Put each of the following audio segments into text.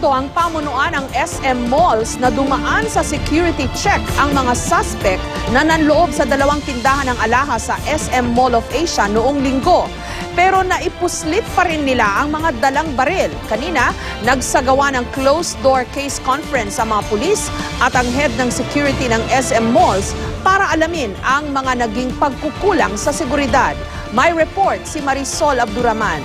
Inuuto ang pamunuan ng SM Malls na dumaan sa security check ang mga suspect na nanloob sa dalawang tindahan ng alahas sa SM Mall of Asia noong linggo. Pero naipuslit pa rin nila ang mga dalang baril. Kanina, nagsagawa ng closed-door case conference sa mga pulis at ang head ng security ng SM Malls para alamin ang mga naging pagkukulang sa seguridad. May report si Marisol Abduraman.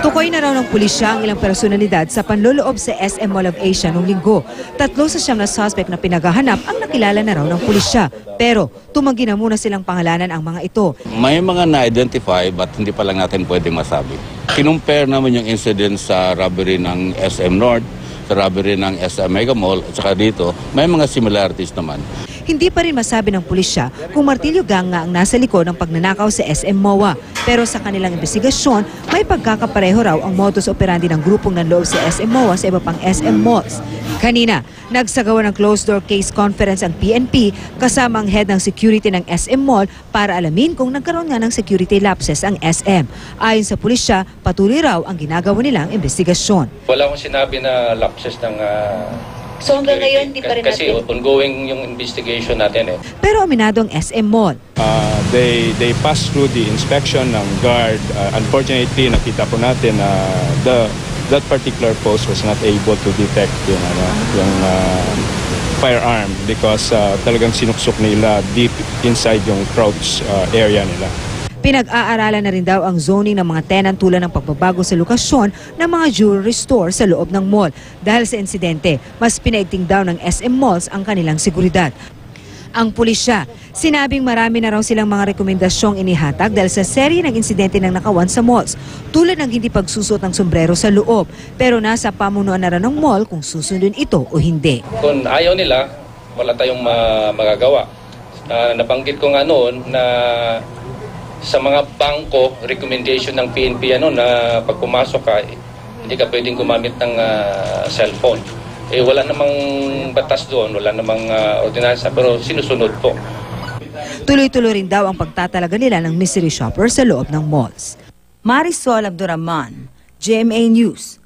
Tukoy na raw ng pulisya ang ilang personalidad sa panloloob sa SM Mall of Asia noong linggo. 3 sa 9 na suspect na pinaghahanap ang nakilala na raw ng pulisya. Pero tumanggi na muna silang pangalanan ang mga ito. May mga na-identify but hindi pa lang natin pwedeng masabi. Kinumpare naman yung incident sa robbery ng SM North, sa robbery ng SM Mega Mall at saka dito, may mga similarities naman. Hindi pa rin masabi ng pulisya kung martilyo gang nga ang nasa likod ng pagnanakaw sa SM MOA. Pero sa kanilang investigasyon, may pagkakapareho raw ang modus operandi ng grupong nanloob sa SM MOA sa iba pang SM malls. Kanina, nagsagawa ng closed-door case conference ang PNP kasama ang head ng security ng SM Mall para alamin kung nagkaroon nga ng security lapses ang SM. Ayon sa pulisya, patuloy raw ang ginagawa nilang investigasyon. Wala akong sinabi na lapses ng So hanggang ngayon, hindi pa rin kasi ongoing yung investigation natin eh. Pero aminado ang SM Mall. They passed through the inspection ng guard. Unfortunately, nakita po natin na that particular post was not able to detect yung firearm because talagang sinuksok nila deep inside yung crouch area nila. Pinag-aaralan na rin daw ang zoning ng mga tenant tulad ng pagbabago sa lokasyon ng mga jewelry store sa loob ng mall. Dahil sa insidente, mas pinaigting daw ng SM Malls ang kanilang seguridad. Ang pulisya, sinabing marami na raw silang mga rekomendasyong inihatag dahil sa serye ng insidente ng nakawan sa malls, tulad ng hindi pagsusot ng sombrero sa loob. Pero nasa pamunuan na rin ng mall kung susundin ito o hindi. Kung ayaw nila, wala tayong magagawa. Nabanggit ko nga noon na sa mga bangko, recommendation ng PNP na pag pumasok ka, hindi ka pwedeng gumamit ng cellphone. Wala namang batas doon, wala namang ordinansa, pero sinusunod po. Tuloy-tuloy rin daw ang pagtatalaga nila ng mystery shopper sa loob ng malls. Marisol Abduraman, GMA News.